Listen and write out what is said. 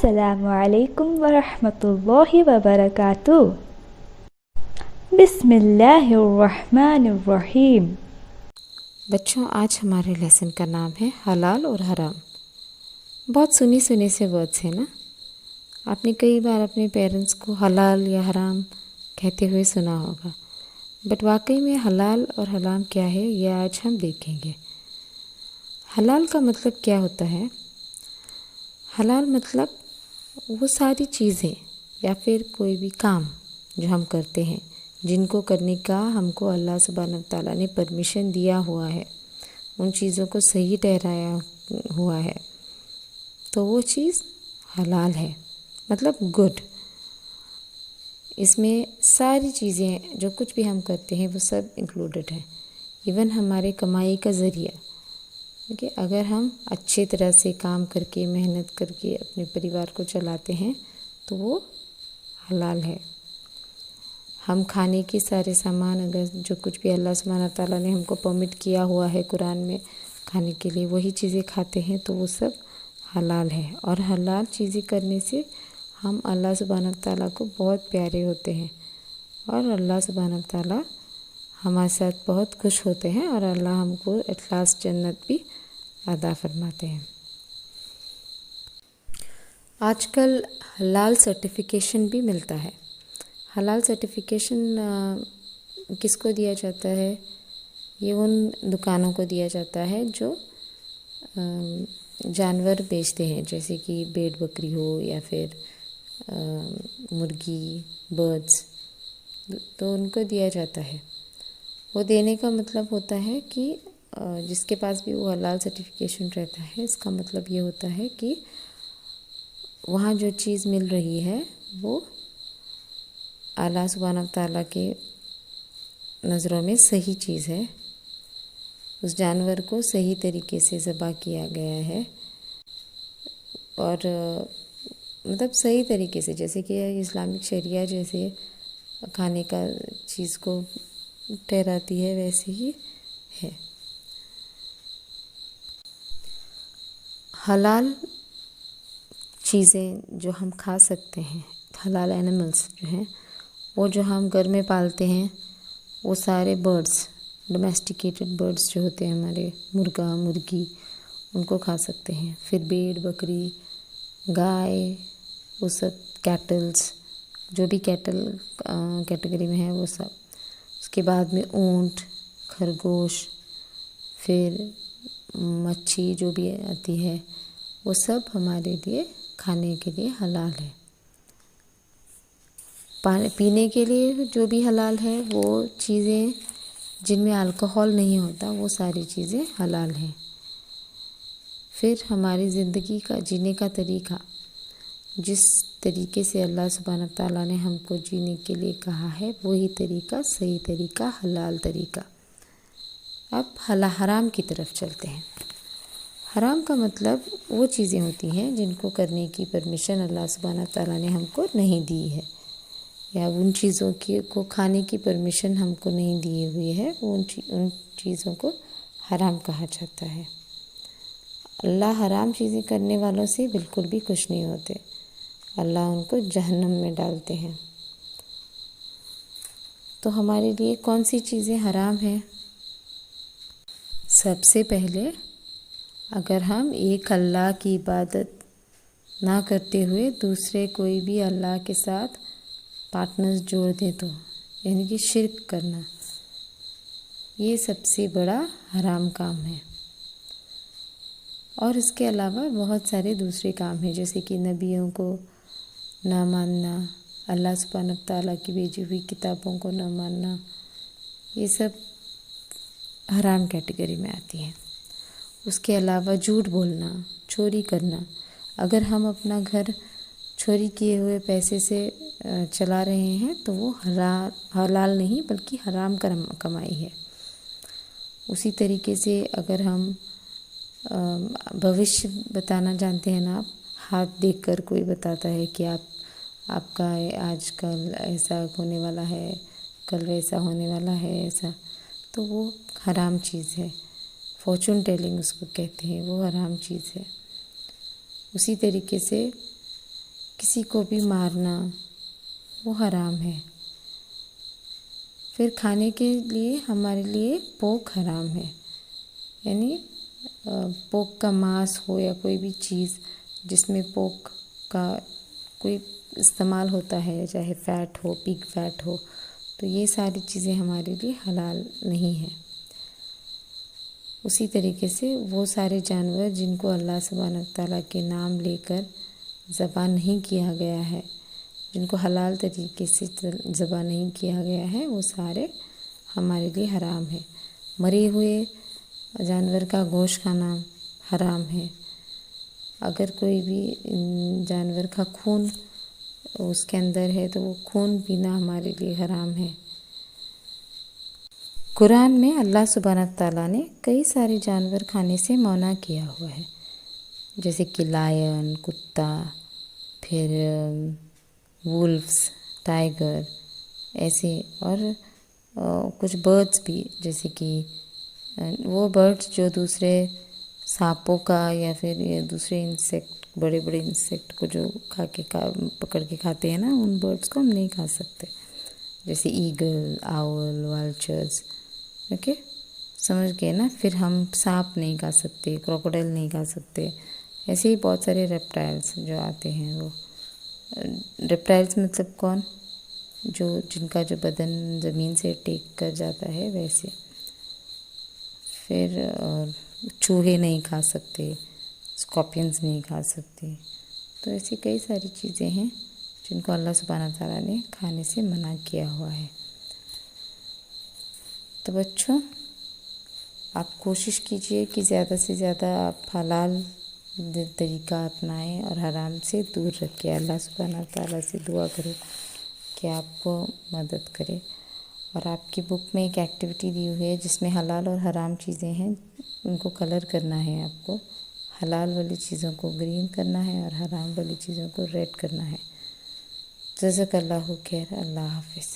السلام علیکم ورحمۃ اللہ وبرکاتہ۔ بسم اللہ الرحمن الرحیم۔ بچوں، آج ہمارے لیسن کا نام ہے حلال اور حرام۔ بہت سنے سے ورڈس ہیں نا؟ آپ نے کئی بار اپنے پیرنٹس کو حلال یا حرام کہتے ہوئے سنا ہوگا، بٹ واقعی میں حلال اور حرام کیا ہے یہ آج ہم دیکھیں گے۔ حلال کا مطلب کیا ہوتا ہے؟ حلال مطلب وہ ساری چیزیں یا پھر کوئی بھی کام جو ہم کرتے ہیں جن کو کرنے کا ہم کو اللہ سبحانہ تعالیٰ نے پرمیشن دیا ہوا ہے، ان چیزوں کو صحیح ٹھہرایا ہوا ہے، تو وہ چیز حلال ہے، مطلب گڈ۔ اس میں ساری چیزیں جو کچھ بھی ہم کرتے ہیں وہ سب انکلوڈڈ ہیں، ایون ہمارے کمائی کا ذریعہ۔ کہ اگر ہم اچھی طرح سے کام کر کے محنت کر کے اپنے پریوار کو چلاتے ہیں تو وہ حلال ہے۔ ہم کھانے کے سارے سامان اگر جو کچھ بھی اللہ سبحانہ تعالیٰ نے ہم کو پرمٹ کیا ہوا ہے قرآن میں کھانے کے لیے، وہی چیزیں کھاتے ہیں تو وہ سب حلال ہے۔ اور حلال چیزیں کرنے سے ہم اللہ سبحانہ تعالیٰ کو بہت پیارے ہوتے ہیں، اور اللہ سبحانہ تعالیٰ ہمارے ساتھ بہت خوش ہوتے ہیں، اور اللہ ہم کو ایٹ لاسٹ جنت بھی عطا فرماتے ہیں۔ آج کل حلال سرٹیفیکیشن بھی ملتا ہے۔ حلال سرٹیفیکیشن کس کو دیا جاتا ہے؟ یہ ان دکانوں کو دیا جاتا ہے جو جانور بیچتے ہیں، جیسے کہ بھیڑ بکری ہو یا پھر مرغی، برڈز، تو ان کو دیا جاتا ہے۔ وہ دینے کا مطلب ہوتا ہے کہ جس کے پاس بھی وہ حلال سرٹیفیکیشن رہتا ہے، اس کا مطلب یہ ہوتا ہے کہ وہاں جو چیز مل رہی ہے وہ اللہ سبحانہ تعالیٰ کے نظروں میں صحیح چیز ہے، اس جانور کو صحیح طریقے سے ذبح کیا گیا ہے، اور مطلب صحیح طریقے سے، جیسے کہ اسلامک شریعہ جیسے کھانے کا چیز کو ٹھہراتی ہے ویسے ہی ہے۔ حلال چیزیں جو ہم کھا سکتے ہیں، حلال اینیملس جو ہیں، وہ جو ہم گھر میں پالتے ہیں، وہ سارے برڈز، ڈومیسٹیکیٹڈ برڈز جو ہوتے ہیں ہمارے، مرغا، مرغی، ان کو کھا سکتے ہیں۔ پھر بھیڑ بکری، گائے، وہ سب کیٹلز، جو بھی کیٹل کیٹیگری میں ہے وہ سب۔ اس کے بعد میں اونٹ، خرگوش، پھر مچھی جو بھی آتی ہے، وہ سب ہمارے لیے کھانے کے لیے حلال ہے۔ پینے کے لیے جو بھی حلال ہے، وہ چیزیں جن میں الکحل نہیں ہوتا، وہ ساری چیزیں حلال ہیں۔ پھر ہماری زندگی کا جینے کا طریقہ، جس طریقے سے اللہ سبحانہ تعالیٰ نے ہم کو جینے کے لیے کہا ہے، وہی طریقہ صحیح طریقہ، حلال طریقہ۔ اب حرام کی طرف چلتے ہیں۔ حرام کا مطلب وہ چیزیں ہوتی ہیں جن کو کرنے کی پرمیشن اللہ سبحانہ تعالیٰ نے ہم کو نہیں دی ہے، یا ان چیزوں کو کھانے کی پرمیشن ہم کو نہیں دی ہوئی ہے، ان چیزوں کو حرام کہا جاتا ہے۔ اللہ حرام چیزیں کرنے والوں سے بالکل بھی خوش نہیں ہوتے، اللہ ان کو جہنم میں ڈالتے ہیں۔ تو ہمارے لیے کون سی چیزیں حرام ہیں؟ سب سے پہلے، اگر ہم ایک اللہ کی عبادت نہ کرتے ہوئے دوسرے کوئی بھی اللہ کے ساتھ پارٹنرز جوڑ دیں تو، یعنی کہ شرک کرنا، یہ سب سے بڑا حرام کام ہے۔ اور اس کے علاوہ بہت سارے دوسرے کام ہیں، جیسے کہ نبیوں کو نہ ماننا، اللہ سبحانہ تعالیٰ کی بھیجی ہوئی کتابوں کو نہ ماننا، یہ سب حرام کیٹیگری میں آتی ہیں۔ اس کے علاوہ جھوٹ بولنا، چوری کرنا۔ اگر ہم اپنا گھر چوری کیے ہوئے پیسے سے چلا رہے ہیں تو وہ حلال نہیں بلکہ حرام کمائی ہے۔ اسی طریقے سے اگر ہم بھوشیہ بتانا جانتے ہیں نا، آپ ہاتھ دیکھ کر کوئی بتاتا ہے کہ آپ کا آج کل ایسا ہونے والا ہے، کل ویسا ہونے والا ہے، ایسا، تو وہ حرام چیز ہے۔ فارچون ٹیلنگ اس کو کہتے ہیں، وہ حرام چیز ہے۔ اسی طریقے سے کسی کو بھی مارنا وہ حرام ہے. پھر کھانے کے لیے ہمارے لیے پوک حرام ہے، یعنی پوک کا ماس ہو یا کوئی بھی چیز جس میں پوک کا کوئی استعمال ہوتا ہے، چاہے فیٹ ہو، پگ فیٹ ہو، تو یہ ساری چیزیں ہمارے لیے حلال نہیں ہیں. اسی طریقے سے وہ سارے جانور جن کو اللہ سبحانہ تعالیٰ کے نام لے کر ذبح نہیں کیا گیا ہے، جن کو حلال طریقے سے ذبح نہیں کیا گیا ہے، وہ سارے ہمارے لیے حرام ہے. مرے ہوئے جانور کا گوشت کھانا حرام ہے. اگر کوئی بھی جانور کا خون اس کے اندر ہے تو وہ خون پینا ہمارے لیے حرام ہے. قرآن میں اللہ سبحانہ تعالیٰ نے کئی سارے جانور کھانے سے منع کیا ہوا ہے، جیسے کہ لائن، کتا، پھر وولفز، ٹائیگر، ایسے، اور کچھ برڈز بھی، جیسے کہ وہ برڈز جو دوسرے سانپوں کا یا پھر یہ دوسرے انسیکٹ، بڑے بڑے انسیکٹ کو جو پکڑ کے کھاتے ہیں نا، ان برڈز کو ہم نہیں کھا سکتے، جیسے ایگل، آول، والچرز. اوکے، سمجھ گئے نا. پھر ہم سانپ نہیں کھا سکتے، کروکوڈائل نہیں کھا سکتے. ایسے ہی بہت سارے ریپٹائلز جو آتے ہیں. وہ ریپٹائلز مطلب کون؟ جن کا جو بدن زمین سے ٹیک کر جاتا ہے ویسے. پھر چوہے نہیں کھا سکتے، اسکارپینز نہیں کھا سکتے. تو ایسی کئی ساری چیزیں ہیں جن کو اللہ سبحانہ تعالیٰ نے کھانے سے منع کیا ہوا ہے. تو بچوں، آپ کوشش کیجئے کہ زیادہ سے زیادہ آپ حلال طریقہ اپنائیں اور حرام سے دور رکھیں. اللہ سبحانہ تعالیٰ سے دعا کریں کہ آپ کو مدد کرے. اور آپ کی بک میں ایک ایکٹیویٹی دی ہوئی ہے جس میں حلال اور حرام چیزیں ہیں، ان کو کلر کرنا ہے. آپ کو حلال والی چیزوں کو گرین کرنا ہے اور حرام والی چیزوں کو ریڈ کرنا ہے. جزاک اللہ خیر. اللہ حافظ.